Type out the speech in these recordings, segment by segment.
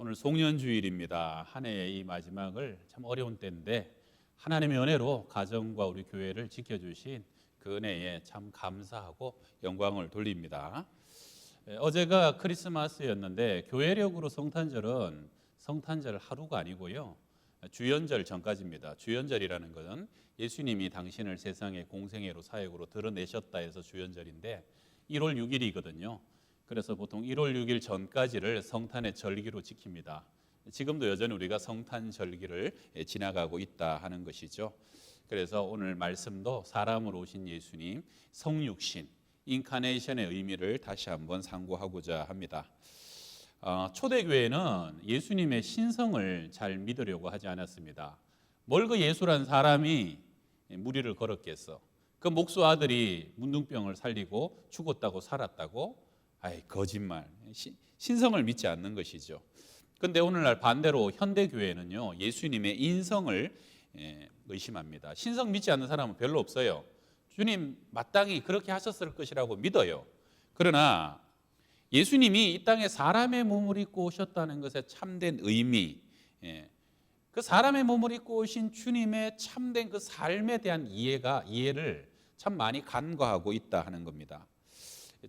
오늘 송년주일입니다. 한 해의 이 마지막을 참 어려운 때인데 하나님의 은혜로 가정과 우리 교회를 지켜주신 그 은혜에 참 감사하고 영광을 돌립니다. 어제가 크리스마스였는데 교회력으로 성탄절은 성탄절 하루가 아니고요, 주연절 전까지입니다. 주연절이라는 것은 예수님이 당신을 세상의 공생애로 사역으로 드러내셨다 해서 주연절인데 1월 6일이거든요. 그래서 보통 1월 6일 전까지를 성탄의 절기로 지킵니다. 지금도 여전히 우리가 성탄 절기를 지나가고 있다 하는 것이죠. 그래서 오늘 말씀도 사람으로 오신 예수님, 성육신, 인카네이션의 의미를 다시 한번 상고하고자 합니다. 초대교회는 예수님의 신성을 잘 믿으려고 하지 않았습니다. 뭘 그 예수란 사람이 무리를 걸었겠어. 그 목수 아들이 문둥병을 살리고 죽었다고 살았다고? 아이, 거짓말. 신성을 믿지 않는 것이죠. 그런데 오늘날 반대로 현대교회는요, 예수님의 인성을 의심합니다. 신성 믿지 않는 사람은 별로 없어요. 주님 마땅히 그렇게 하셨을 것이라고 믿어요. 그러나 예수님이 이 땅에 사람의 몸을 입고 오셨다는 것에 참된 의미, 그 사람의 몸을 입고 오신 주님의 참된 그 삶에 대한 이해를 참 많이 간과하고 있다 하는 겁니다.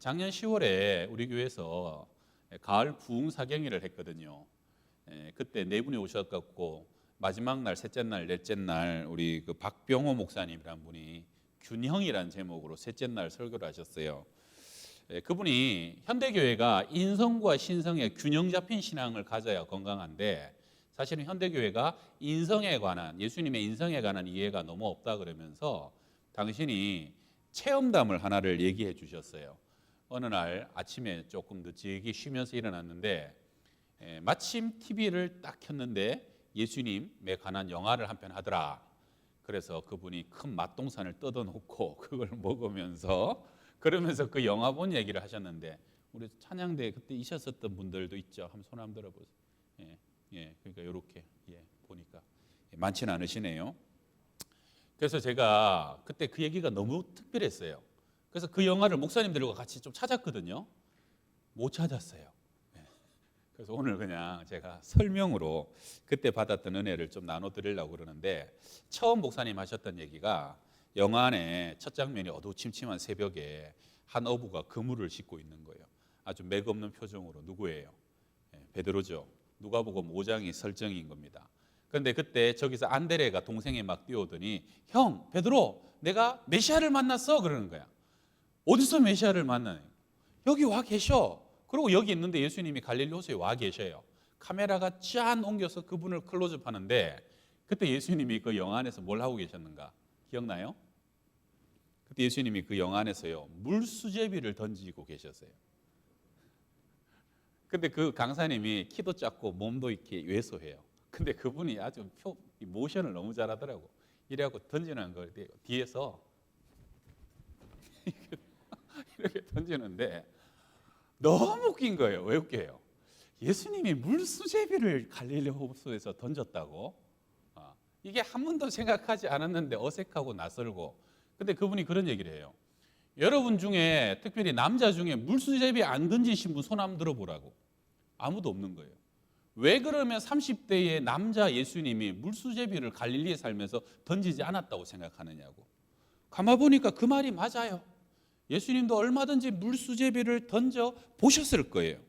작년 10월에 우리 교회에서 가을 부흥사경회를 했거든요. 그때 네 분이 오셨고 마지막 날, 셋째 날, 넷째 날 우리 그 박병호 목사님이란 분이 균형이라는 제목으로 셋째 날 설교를 하셨어요. 그분이 현대교회가 인성과 신성의 균형 잡힌 신앙을 가져야 건강한데 사실은 현대교회가 인성에 관한, 예수님의 인성에 관한 이해가 너무 없다 그러면서 당신이 체험담을 하나를 얘기해 주셨어요. 어느 날 아침에 조금 늦게 쉬면서 일어났는데 마침 TV를 딱 켰는데 예수님에 관한 영화를 한 편 하더라. 그래서 그분이 큰 맛동산을 뜯어놓고 그걸 먹으면서 그러면서 그 영화 본 얘기를 하셨는데 우리 찬양대에 그때 있었던 분들도 있죠. 한번 손 한번 들어보세요. 그러니까 이렇게 보니까 많지는 않으시네요. 그래서 제가 그때 그 얘기가 너무 특별했어요. 그래서 그 영화를 목사님들과 같이 좀 찾았거든요. 못 찾았어요. 그래서 오늘 그냥 제가 설명으로 그때 받았던 은혜를 좀 나눠드리려고 그러는데, 처음 목사님 하셨던 얘기가 영화 안에 첫 장면이 어두침침한 새벽에 한 어부가 그물을 싣고 있는 거예요. 아주 맥없는 표정으로. 누구예요? 베드로죠. 누가복음 5장이 설정인 겁니다. 그런데 그때 저기서 안드레가 동생이 막 뛰어오더니 형, 베드로, 내가 메시아를 만났어 그러는 거야. 어디서 메시아를 만나요? 여기 와 계셔. 그리고 여기 있는데 예수님이 갈릴리 호수에 와 계셔요. 카메라가 짠 옮겨서 그분을 클로즈업 하는데 그때 예수님이 그 영화 안에서 뭘 하고 계셨는가 기억나요? 그때 예수님이 그 영화 안에서요, 물수제비를 던지고 계셨어요. 근데 그 강사님이 키도 작고 몸도 이렇게 왜소해요. 근데 그분이 아주 모션을 너무 잘하더라고. 이래갖고 던지는 걸 뒤에서 이렇게 던지는데 너무 웃긴 거예요. 왜 웃겨요? 예수님이 물수제비를 갈릴리 호수에서 던졌다고? 이게 한 번도 생각하지 않았는데 어색하고 낯설고. 근데 그분이 그런 얘기를 해요. 여러분 중에 특별히 남자 중에 물수제비 안 던지신 분 손 한번 들어보라고. 아무도 없는 거예요. 왜 그러면 30대의 남자 예수님이 물수제비를 갈릴리에 살면서 던지지 않았다고 생각하느냐고. 가만 보니까 그 말이 맞아요. 예수님도 얼마든지 물수제비를 던져 보셨을 거예요.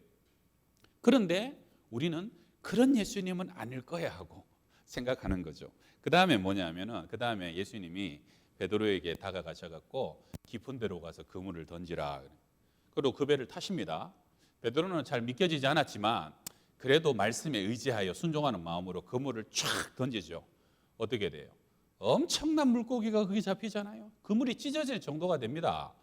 그런데 우리는 그런 예수님은 아닐 거야 하고 생각하는 거죠. 그 다음에 뭐냐면은, 그 다음에 예수님이 베드로에게 다가가셔갖고 깊은 데로 가서 그물을 던지라. 그리고 그 배를 타십니다. 베드로는 잘 믿겨지지 않았지만 그래도 말씀에 의지하여 순종하는 마음으로 그물을 쫙 던지죠. 어떻게 돼요? 엄청난 물고기가 거기 잡히잖아요. 그물이 찢어질 정도가 됩니다.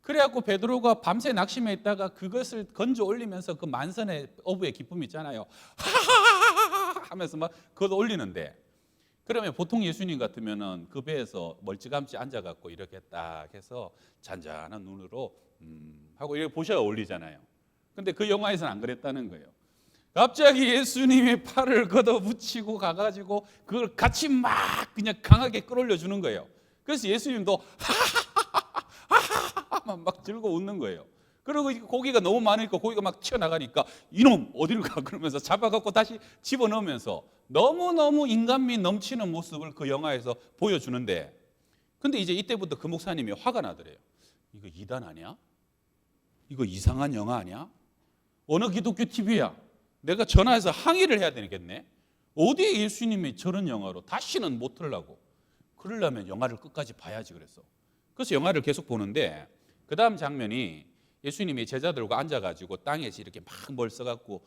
그래갖고 베드로가 밤새 낙심해 있다가 그것을 건져 올리면서 그 만선의 어부의 기쁨 있잖아요. 하하하하 하면서 막 그것 올리는데, 그러면 보통 예수님 같으면은 그 배에서 멀찌감치 앉아갖고 이렇게 딱 해서 잔잔한 눈으로 하고 이렇게 보셔야 올리잖아요. 근데 그 영화에서는 안 그랬다는 거예요. 갑자기 예수님의 팔을 걷어붙이고 가가지고 그걸 같이 막 그냥 강하게 끌어올려 주는 거예요. 그래서 예수님도 하하하하 막 즐거워 웃는 거예요. 그리고 고기가 너무 많으니까 고기가 막 튀어나가니까 이놈 어디로 가 그러면서 잡아갖고 다시 집어넣으면서 너무너무 인간미 넘치는 모습을 그 영화에서 보여주는데, 근데 이제 이때부터 그 목사님이 화가 나더래요. 이거 이단 아니야? 이거 이상한 영화 아니야? 어느 기독교 TV야? 내가 전화해서 항의를 해야 되겠네. 어디에 예수님이 저런 영화로 다시는 못 틀라고. 그러려면 영화를 끝까지 봐야지 그랬어. 그래서 영화를 계속 보는데 그 다음 장면이 예수님이 제자들과 앉아가지고 땅에서 이렇게 막 뭘 써갖고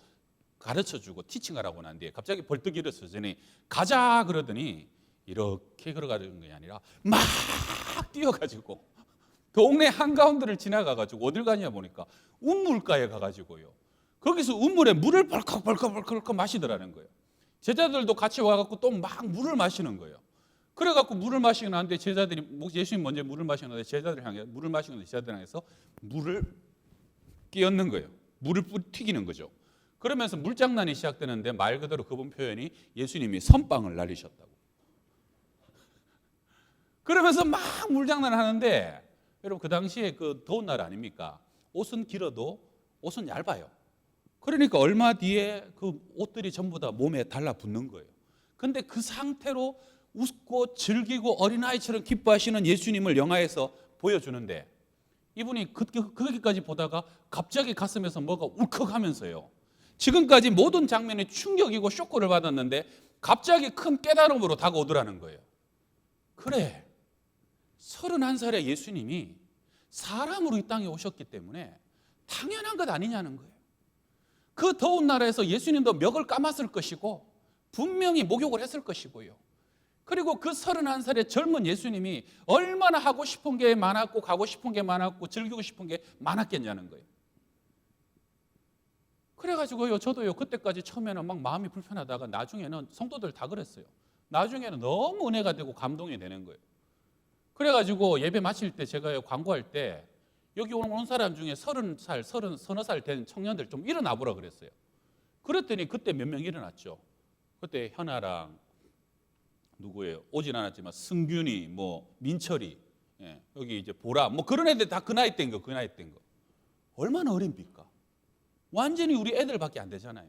가르쳐주고 티칭하라고 난 뒤에 갑자기 벌떡 일어서더니 가자 그러더니 이렇게 걸어가는 게 아니라 막 뛰어가지고 동네 한가운데를 지나가가지고 어딜 가냐 보니까 운물가에 가가지고요. 거기서 운물에 물을 벌컥 마시더라는 거예요. 제자들도 같이 와갖고 또 막 물을 마시는 거예요. 그래갖고 물을 마시고 나는데 제자들이, 예수님 먼저 물을 마시는데 제자들 향해 물을 마시는데 제자들 향해서 물을 끼얹는 거예요. 물을 튀기는 거죠. 그러면서 물장난이 시작되는데 말 그대로 그분 표현이 예수님이 선빵을 날리셨다고. 그러면서 막 물장난을 하는데 여러분 그 당시에 그 더운 날 아닙니까? 옷은 길어도 옷은 얇아요. 그러니까 얼마 뒤에 그 옷들이 전부 다 몸에 달라붙는 거예요. 근데 그 상태로 웃고 즐기고 어린아이처럼 기뻐하시는 예수님을 영화에서 보여주는데 이분이 그렇게까지 보다가 갑자기 가슴에서 뭐가 울컥하면서요. 지금까지 모든 장면이 충격이고 쇼크를 받았는데 갑자기 큰 깨달음으로 다가오더라는 거예요. 그래, 31살의 예수님이 사람으로 이 땅에 오셨기 때문에 당연한 것 아니냐는 거예요. 그 더운 나라에서 예수님도 멱을 감았을 것이고 분명히 목욕을 했을 것이고요. 그리고 그 31살의 젊은 예수님이 얼마나 하고 싶은 게 많았고 가고 싶은 게 많았고 즐기고 싶은 게 많았겠냐는 거예요. 그래가지고요, 저도요 그때까지 처음에는 막 마음이 불편하다가 나중에는 성도들 다 그랬어요. 나중에는 너무 은혜가 되고 감동이 되는 거예요. 그래가지고 예배 마칠 때 제가 광고할 때 여기 온 사람 중에 30살, 서너 살 된 청년들 좀 일어나 보라 그랬어요. 그랬더니 그때 몇 명 일어났죠. 그때 현아랑 누구예요? 오진 않았지만 승균이, 뭐 민철이, 여기 이제 보라, 뭐 그런 애들 다 그 나이 땐 거, 그 나이 땐 거. 얼마나 어린비까? 완전히 우리 애들밖에 안 되잖아요.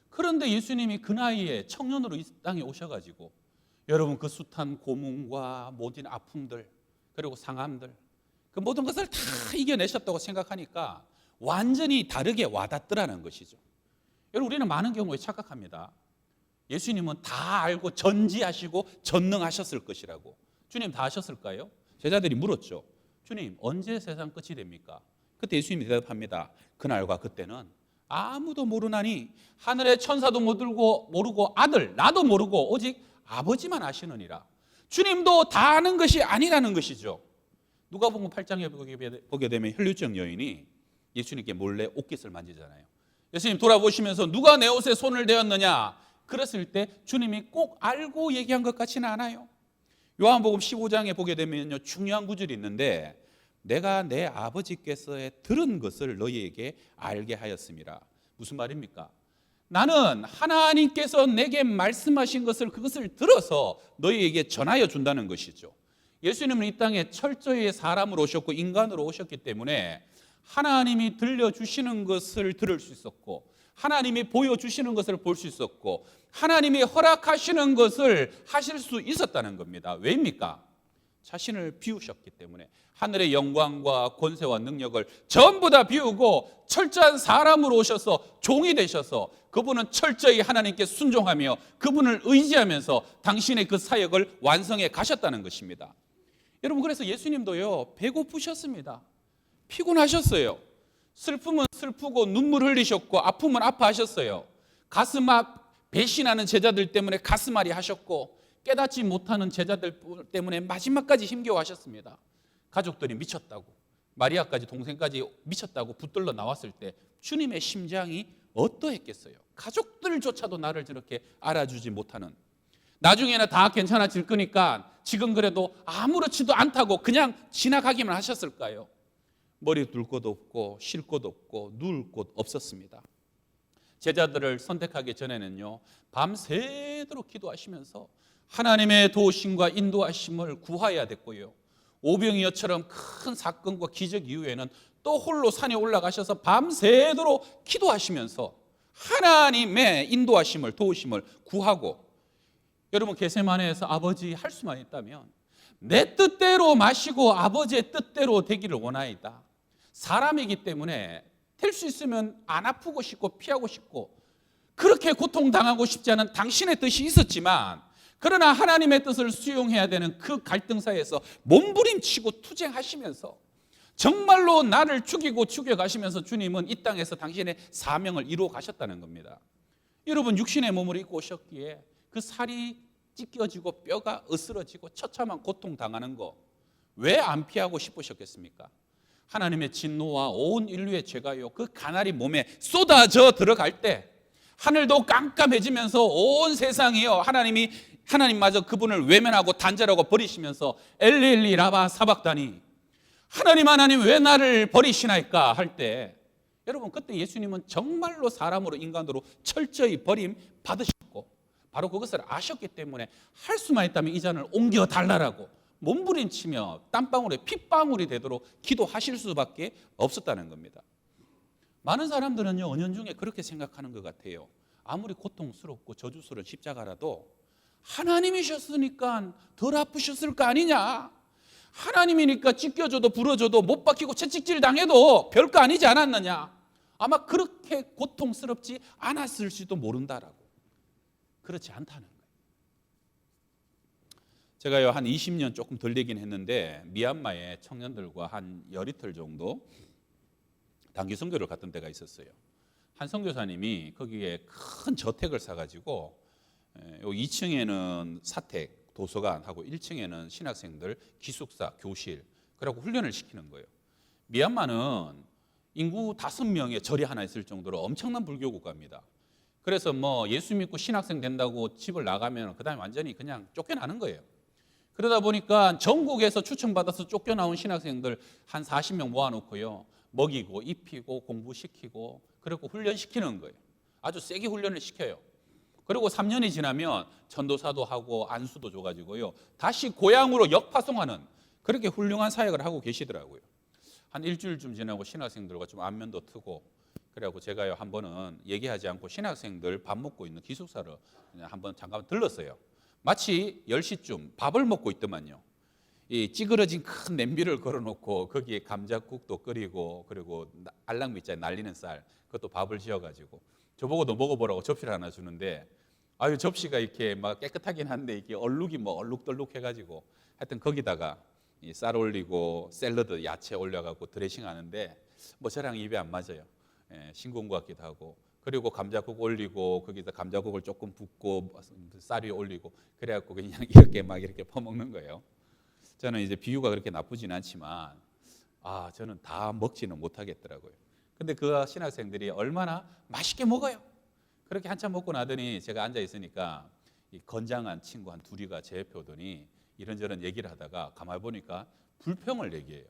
그런데 예수님이 그 나이에 청년으로 이 땅에 오셔가지고 여러분 그 숱한 고문과 모든 아픔들 그리고 상함들 그 모든 것을 다 이겨내셨다고 생각하니까 완전히 다르게 와닿더라는 것이죠. 여러분 우리는 많은 경우에 착각합니다. 예수님은 다 알고 전지하시고 전능하셨을 것이라고. 주님 다 하셨을까요? 제자들이 물었죠. 주님 언제 세상 끝이 됩니까? 그때 예수님이 대답합니다. 그날과 그때는 아무도 모르나니 하늘의 천사도 모르고 아들 나도 모르고 오직 아버지만 아시느니라. 주님도 다 아는 것이 아니라는 것이죠. 누가복음 8장에 보게 되면 혈류증 여인이 예수님께 몰래 옷깃을 만지잖아요. 예수님 돌아보시면서 누가 내 옷에 손을 대었느냐 그랬을 때 주님이 꼭 알고 얘기한 것 같지는 않아요. 요한복음 15장에 보게 되면요 중요한 구절이 있는데 내가 내 아버지께서 들은 것을 너희에게 알게 하였습니다. 무슨 말입니까? 나는 하나님께서 내게 말씀하신 것을 그것을 들어서 너희에게 전하여 준다는 것이죠. 예수님은 이 땅에 철저히 사람으로 오셨고 인간으로 오셨기 때문에 하나님이 들려주시는 것을 들을 수 있었고 하나님이 보여주시는 것을 볼 수 있었고 하나님이 허락하시는 것을 하실 수 있었다는 겁니다. 왜입니까? 자신을 비우셨기 때문에 하늘의 영광과 권세와 능력을 전부 다 비우고 철저한 사람으로 오셔서 종이 되셔서 그분은 철저히 하나님께 순종하며 그분을 의지하면서 당신의 그 사역을 완성해 가셨다는 것입니다. 여러분 그래서 예수님도요 배고프셨습니다. 피곤하셨어요. 슬픔은 슬프고 눈물 흘리셨고 아픔은 아파하셨어요. 배신하는 제자들 때문에 가슴앓이 하셨고 깨닫지 못하는 제자들 때문에 마지막까지 힘겨워하셨습니다. 가족들이 미쳤다고 마리아까지 동생까지 미쳤다고 붙들러 나왔을 때 주님의 심장이 어떠했겠어요? 가족들조차도 나를 저렇게 알아주지 못하는 나중에는 다 괜찮아질 거니까 지금 그래도 아무렇지도 않다고 그냥 지나가기만 하셨을까요? 머리 둘 곳 없고 쉴 곳 없고 누울 곳 없었습니다. 제자들을 선택하기 전에는요 밤새도록 기도하시면서 하나님의 도우심과 인도하심을 구하여야 됐고요 오병이어처럼 큰 사건과 기적 이후에는 또 홀로 산에 올라가셔서 밤새도록 기도하시면서 하나님의 인도하심을, 도우심을 구하고, 여러분 겟세마네에서 아버지 할 수만 있다면 내 뜻대로 마시고 아버지의 뜻대로 되기를 원하이다. 사람이기 때문에 될 수 있으면 안 아프고 싶고 피하고 싶고 그렇게 고통당하고 싶지 않은 당신의 뜻이 있었지만, 그러나 하나님의 뜻을 수용해야 되는 그 갈등 사이에서 몸부림치고 투쟁하시면서 정말로 나를 죽이고 죽여가시면서 주님은 이 땅에서 당신의 사명을 이루어 가셨다는 겁니다. 여러분 육신의 몸을 입고 오셨기에 그 살이 찢겨지고 뼈가 으스러지고 처참한 고통당하는 거 왜 안 피하고 싶으셨겠습니까? 하나님의 진노와 온 인류의 죄가요 그 가나리 몸에 쏟아져 들어갈 때 하늘도 깜깜해지면서 온 세상이요 하나님마저 그분을 외면하고 단절하고 버리시면서 엘리 라바 사박다니, 하나님 왜 나를 버리시나이까 할 때, 여러분 그때 예수님은 정말로 사람으로 인간으로 철저히 버림 받으셨고 바로 그것을 아셨기 때문에 할 수만 있다면 이 잔을 옮겨달라고 몸부림치며 땀방울에 핏방울이 되도록 기도하실 수밖에 없었다는 겁니다. 많은 사람들은요 은연중에 그렇게 생각하는 것 같아요. 아무리 고통스럽고 저주스러운 십자가라도 하나님이셨으니까 덜 아프셨을 거 아니냐, 하나님이니까 찢겨져도 부러져도 못 박히고 채찍질 당해도 별거 아니지 않았느냐, 아마 그렇게 고통스럽지 않았을지도 모른다라고. 그렇지 않다는 거예요. 제가요 한 20년 조금 덜 되긴 했는데 미얀마의 청년들과 한 열이틀 정도 단기 선교를 갔던 때가 있었어요. 한 선교사님이 거기에 큰 저택을 사가지고 2층에는 사택, 도서관하고 1층에는 신학생들 기숙사, 교실, 그리고 훈련을 시키는 거예요. 미얀마는 인구 5명의 절이 하나 있을 정도로 엄청난 불교 국가입니다. 그래서 뭐 예수 믿고 신학생 된다고 집을 나가면 그다음에 완전히 그냥 쫓겨나는 거예요. 그러다 보니까 전국에서 추천받아서 쫓겨나온 신학생들 한 40명 모아놓고요, 먹이고 입히고 공부시키고 그리고 훈련시키는 거예요. 아주 세게 훈련을 시켜요. 그리고 3년이 지나면 전도사도 하고 안수도 줘가지고요 다시 고향으로 역파송하는 그렇게 훌륭한 사역을 하고 계시더라고요. 한 일주일쯤 지나고 신학생들과 좀 안면도 트고, 그래갖고 제가요 한 번은 얘기하지 않고 신학생들 밥 먹고 있는 기숙사를 그냥 한번 잠깐 들렀어요. 마치 10시쯤 밥을 먹고 있더만요. 이 찌그러진 큰 냄비를 걸어놓고 거기에 감자국도 끓이고 그리고 알랑미자에 날리는 쌀 그것도 밥을 지어가지고 저보고 너 먹어보라고 접시를 하나 주는데, 아유 접시가 이렇게 막 깨끗하긴 한데 이게 얼룩이 뭐 얼룩덜룩 해가지고 하여튼 거기다가 이 쌀 올리고 샐러드 야채 올려갖고 드레싱 하는데 뭐 저랑 입에 안 맞아요. 싱거운 것 같기도 하고, 그리고 감자국 올리고 거기다 감자국을 조금 붓고 쌀 위에 올리고 그래갖고 그냥 이렇게 퍼먹는 거예요. 저는 이제 비유가 그렇게 나쁘진 않지만 저는 다 먹지는 못하겠더라고요. 근데 그 신학생들이 얼마나 맛있게 먹어요. 그렇게 한참 먹고 나더니 제가 앉아 있으니까 이 건장한 친구 한 둘이가 제 옆에 오더니 이런저런 얘기를 하다가 가만히 보니까 불평을 얘기해요.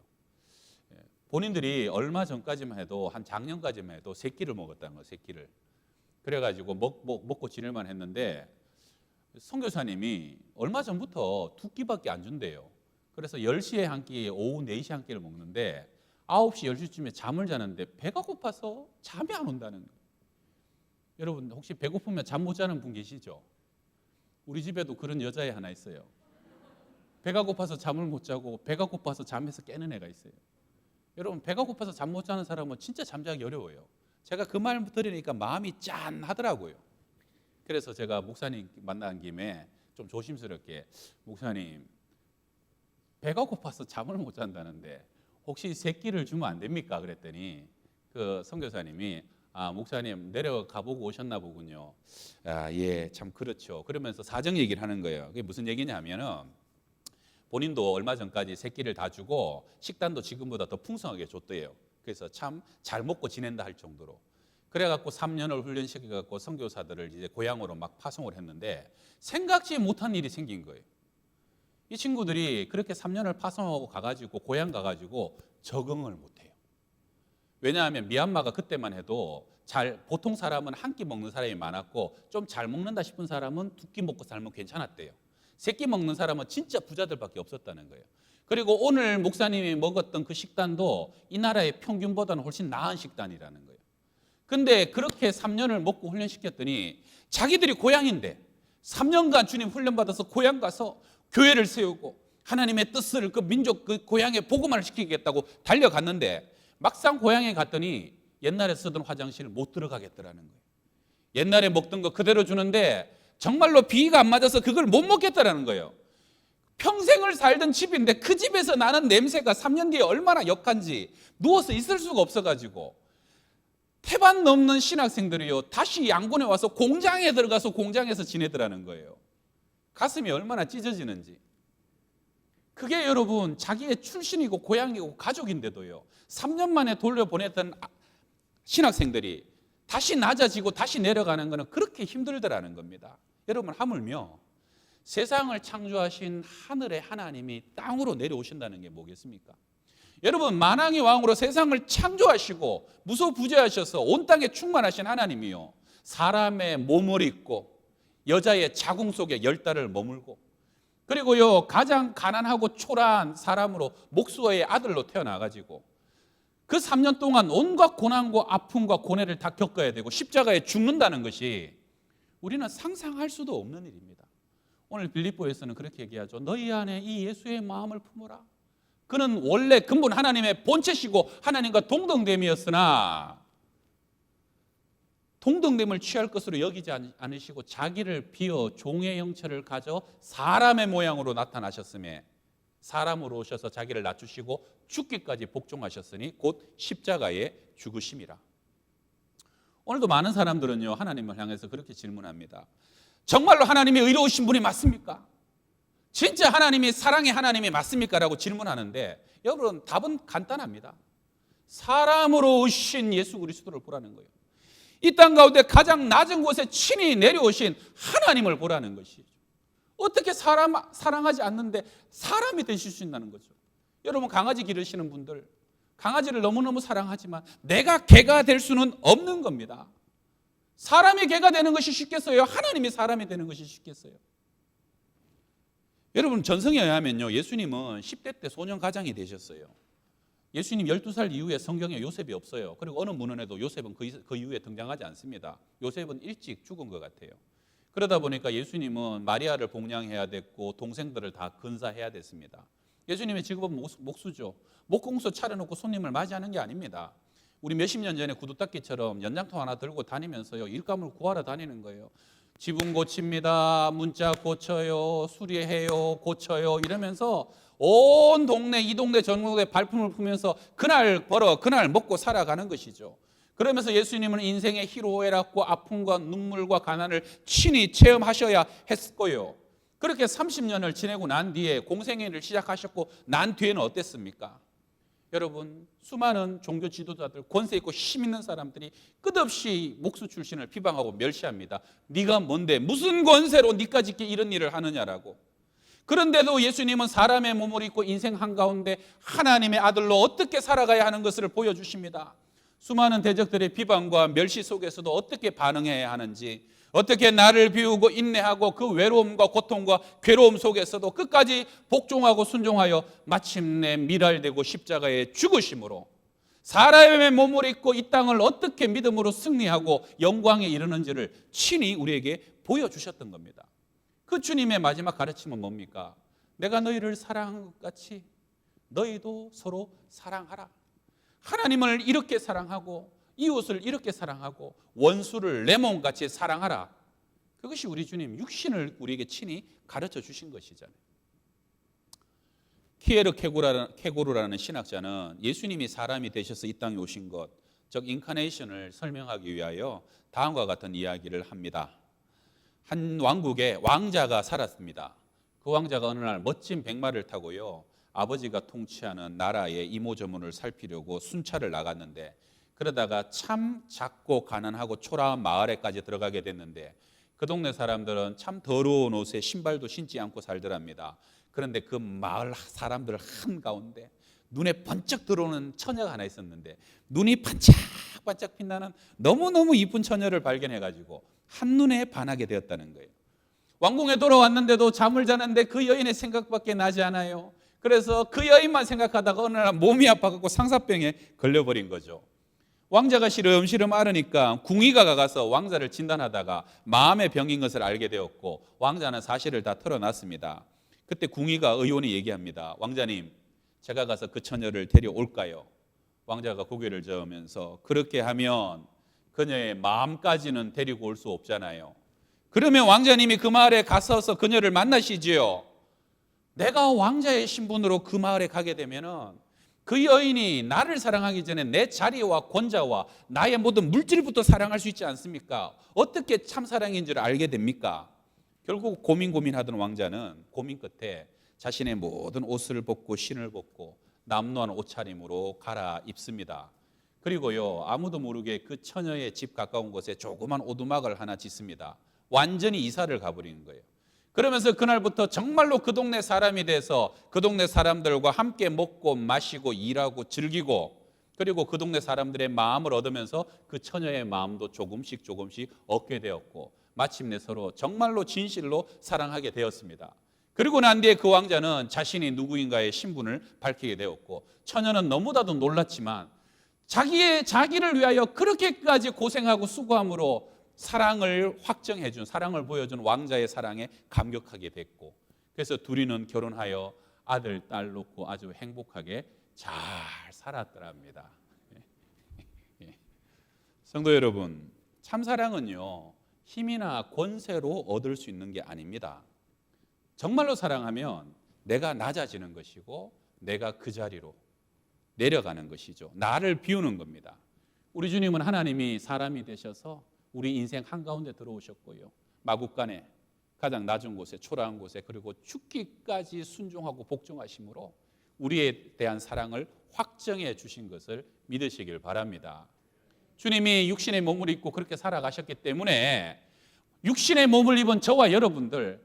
본인들이 얼마 전까지만 해도 한 작년까지만 해도 세 끼를 먹었다는 거예요. 세 끼를. 그래가지고 먹고 지낼만 했는데 선교사님이 얼마 전부터 두 끼밖에 안 준대요. 그래서 10시에 한 끼, 오후 4시에 한 끼를 먹는데 9시, 10시쯤에 잠을 자는데 배가 고파서 잠이 안 온다는 거예요. 여러분 혹시 배고프면 잠 못 자는 분 계시죠? 우리 집에도 그런 여자애 하나 있어요. 배가 고파서 잠을 못 자고 배가 고파서 잠에서 깨는 애가 있어요. 여러분 배가 고파서 잠 못 자는 사람은 진짜 잠자기 어려워요. 제가 그 말 들으니까 마음이 짠하더라고요. 그래서 제가 목사님 만난 김에 좀 조심스럽게, 목사님 배가 고파서 잠을 못 잔다는데 혹시 세 끼를 주면 안 됩니까? 그랬더니 그 선교사님이 목사님 내려가 보고 오셨나 보군요. 예, 참 그렇죠. 그러면서 사정 얘기를 하는 거예요. 그게 무슨 얘기냐면은 본인도 얼마 전까지 세 끼를 다 주고 식단도 지금보다 더 풍성하게 줬대요. 그래서 참 잘 먹고 지낸다 할 정도로. 그래갖고 3년을 훈련시켜갖고 선교사들을 이제 고향으로 막 파송을 했는데 생각지 못한 일이 생긴 거예요. 이 친구들이 그렇게 3년을 파송하고 가가지고 고향 가가지고 적응을 못해요. 왜냐하면 미얀마가 그때만 해도 보통 사람은 한 끼 먹는 사람이 많았고 좀 잘 먹는다 싶은 사람은 두 끼 먹고 살면 괜찮았대요. 세 끼 먹는 사람은 진짜 부자들밖에 없었다는 거예요. 그리고 오늘 목사님이 먹었던 그 식단도 이 나라의 평균보다는 훨씬 나은 식단이라는 거예요. 근데 그렇게 3년을 먹고 훈련시켰더니 자기들이 고향인데 3년간 주님 훈련받아서 고향 가서 교회를 세우고 하나님의 뜻을 그 민족 그 고향에 복음화를 시키겠다고 달려갔는데 막상 고향에 갔더니 옛날에 쓰던 화장실을 못 들어가겠더라는 거예요. 옛날에 먹던 거 그대로 주는데 정말로 비위가 안 맞아서 그걸 못 먹겠다라는 거예요. 평생을 살던 집인데 그 집에서 나는 냄새가 3년 뒤에 얼마나 역한지 누워서 있을 수가 없어가지고 태반 넘는 신학생들이요 다시 양곤에 와서 공장에 들어가서 공장에서 지내더라는 거예요. 가슴이 얼마나 찢어지는지. 그게 여러분 자기의 출신이고 고향이고 가족인데도요 3년 만에 돌려보냈던 신학생들이 다시 낮아지고 다시 내려가는 것은 그렇게 힘들더라는 겁니다. 여러분 하물며 세상을 창조하신 하늘의 하나님이 땅으로 내려오신다는 게 뭐겠습니까? 여러분 만왕의 왕으로 세상을 창조하시고 무소부재하셔서 온 땅에 충만하신 하나님이요 사람의 몸을 입고 여자의 자궁 속에 10달을 머물고 그리고요 가장 가난하고 초라한 사람으로 목수의 아들로 태어나가지고 그 3년 동안 온갖 고난과 아픔과 고뇌를 다 겪어야 되고 십자가에 죽는다는 것이 우리는 상상할 수도 없는 일입니다. 오늘 빌립보에서는 그렇게 얘기하죠. 너희 안에 이 예수의 마음을 품어라. 그는 원래 근본 하나님의 본체시고 하나님과 동등됨이었으나 동등됨을 취할 것으로 여기지 않으시고 자기를 비어 종의 형체를 가져 사람의 모양으로 나타나셨으며 사람으로 오셔서 자기를 낮추시고 죽기까지 복종하셨으니 곧 십자가에 죽으심이라. 오늘도 많은 사람들은요 하나님을 향해서 그렇게 질문합니다. 정말로 하나님이 의로우신 분이 맞습니까? 진짜 하나님이 사랑의 하나님이 맞습니까? 라고 질문하는데 여러분 답은 간단합니다. 사람으로 오신 예수 그리스도를 보라는 거예요. 이 땅 가운데 가장 낮은 곳에 친히 내려오신 하나님을 보라는 것이죠. 어떻게 사람 사랑하지 않는데 사람이 되실 수 있다는 거죠. 여러분 강아지 기르시는 분들 강아지를 너무너무 사랑하지만 내가 개가 될 수는 없는 겁니다. 사람이 개가 되는 것이 쉽겠어요? 하나님이 사람이 되는 것이 쉽겠어요? 여러분 전성에 의하면요 예수님은 10대 때 소년 가장이 되셨어요. 예수님 12살 이후에 성경에 요셉이 없어요. 그리고 어느 문헌에도 요셉은 그 이후에 등장하지 않습니다. 요셉은 일찍 죽은 것 같아요. 그러다 보니까 예수님은 마리아를 봉양해야 됐고 동생들을 다 근사해야 됐습니다. 예수님의 직업은 목수죠. 목공소 차려놓고 손님을 맞이하는 게 아닙니다. 우리 몇십 년 전에 구두닦이처럼 연장통 하나 들고 다니면서요 일감을 구하러 다니는 거예요. 지붕 고칩니다. 문자 고쳐요. 수리해요. 고쳐요. 이러면서 온 동네 이 동네 저 동네 발품을 풀면서 그날 벌어 그날 먹고 살아가는 것이죠. 그러면서 예수님은 인생의 희로애락과 아픔과 눈물과 가난을 친히 체험하셔야 했고요. 그렇게 30년을 지내고 난 뒤에 공생애를 시작하셨고 난 뒤에는 어땠습니까? 여러분 수많은 종교 지도자들 권세 있고 힘 있는 사람들이 끝없이 목수 출신을 비방하고 멸시합니다. 네가 뭔데 무슨 권세로 네까지 이런 일을 하느냐라고. 그런데도 예수님은 사람의 몸을 입고 인생 한가운데 하나님의 아들로 어떻게 살아가야 하는 것을 보여주십니다. 수많은 대적들의 비방과 멸시 속에서도 어떻게 반응해야 하는지 어떻게 나를 비우고 인내하고 그 외로움과 고통과 괴로움 속에서도 끝까지 복종하고 순종하여 마침내 밀알되고 십자가에 죽으심으로 사람의 몸을 입고 이 땅을 어떻게 믿음으로 승리하고 영광에 이르는지를 친히 우리에게 보여주셨던 겁니다. 그 주님의 마지막 가르침은 뭡니까? 내가 너희를 사랑한 것 같이 너희도 서로 사랑하라. 하나님을 이렇게 사랑하고 이웃을 이렇게 사랑하고 원수를 내 몸같이 사랑하라. 그것이 우리 주님 육신을 우리에게 친히 가르쳐 주신 것이잖아요. 키에르 케고르라는 신학자는 예수님이 사람이 되셔서 이 땅에 오신 것, 즉 인카네이션을 설명하기 위하여 다음과 같은 이야기를 합니다. 한 왕국에 왕자가 살았습니다. 그 왕자가 어느 날 멋진 백마를 타고요 아버지가 통치하는 나라의 이모저모를 살피려고 순찰을 나갔는데 그러다가 참 작고 가난하고 초라한 마을에까지 들어가게 됐는데 그 동네 사람들은 참 더러운 옷에 신발도 신지 않고 살더랍니다. 그런데 그 마을 사람들 한가운데 눈에 번쩍 들어오는 처녀가 하나 있었는데 눈이 반짝반짝 빛나는 너무너무 이쁜 처녀를 발견해가지고 한눈에 반하게 되었다는 거예요. 왕궁에 돌아왔는데도 잠을 자는데 그 여인의 생각밖에 나지 않아요. 그래서 그 여인만 생각하다가 어느 날 몸이 아파갖고 상사병에 걸려버린 거죠. 왕자가 시름시름 앓으니까 궁위가 가서 왕자를 진단하다가 마음의 병인 것을 알게 되었고, 왕자는 사실을 다 털어놨습니다. 그때 궁위가 의원이 얘기합니다. 왕자님, 제가 가서 그 처녀를 데려올까요? 왕자가 고개를 저으면서, 그렇게 하면 그녀의 마음까지는 데리고 올 수 없잖아요. 그러면 왕자님이 그 마을에 가서서 그녀를 만나시지요. 내가 왕자의 신분으로 그 마을에 가게 되면은 그 여인이 나를 사랑하기 전에 내 자리와 권자와 나의 모든 물질부터 사랑할 수 있지 않습니까? 어떻게 참사랑인 줄 알게 됩니까? 결국 고민하던 왕자는 고민 끝에 자신의 모든 옷을 벗고 신을 벗고 남루한 옷차림으로 갈아입습니다. 그리고요, 아무도 모르게 그 처녀의 집 가까운 곳에 조그만 오두막을 하나 짓습니다. 완전히 이사를 가버리는 거예요. 그러면서 그날부터 정말로 그 동네 사람이 돼서 그 동네 사람들과 함께 먹고 마시고 일하고 즐기고, 그리고 그 동네 사람들의 마음을 얻으면서 그 처녀의 마음도 조금씩 얻게 되었고, 마침내 서로 정말로 진실로 사랑하게 되었습니다. 그리고 난 뒤에 그 왕자는 자신이 누구인가의 신분을 밝히게 되었고, 처녀는 너무나도 놀랐지만 자기를 위하여 그렇게까지 고생하고 수고함으로 사랑을 확정해 준, 사랑을 보여준 왕자의 사랑에 감격하게 됐고, 그래서 둘이는 결혼하여 아들, 딸 놓고 아주 행복하게 잘 살았더랍니다. 성도 여러분, 참사랑은요, 힘이나 권세로 얻을 수 있는 게 아닙니다. 정말로 사랑하면 내가 낮아지는 것이고 내가 그 자리로 내려가는 것이죠. 나를 비우는 겁니다. 우리 주님은 하나님이 사람이 되셔서 우리 인생 한가운데 들어오셨고요, 마국간에 가장 낮은 곳에, 초라한 곳에, 그리고 죽기까지 순종하고 복종하심으로 우리에 대한 사랑을 확정해 주신 것을 믿으시길 바랍니다. 주님이 육신의 몸을 입고 그렇게 살아가셨기 때문에 육신의 몸을 입은 저와 여러분들,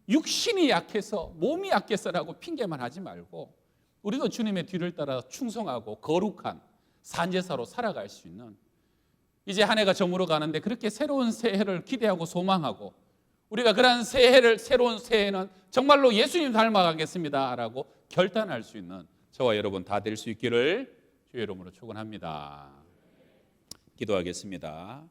육신이 약해서, 몸이 약해서라고 핑계만 하지 말고 우리도 주님의 뒤를 따라 충성하고 거룩한 산제사로 살아갈 수 있는, 이제 한 해가 저물어 가는데 그렇게 새로운 새해를 기대하고 소망하고, 우리가 그런 새로운 새해는 정말로 예수님 닮아가겠습니다 라고 결단할 수 있는 저와 여러분 다 될 수 있기를 주의 이름으로 축원합니다. 기도하겠습니다.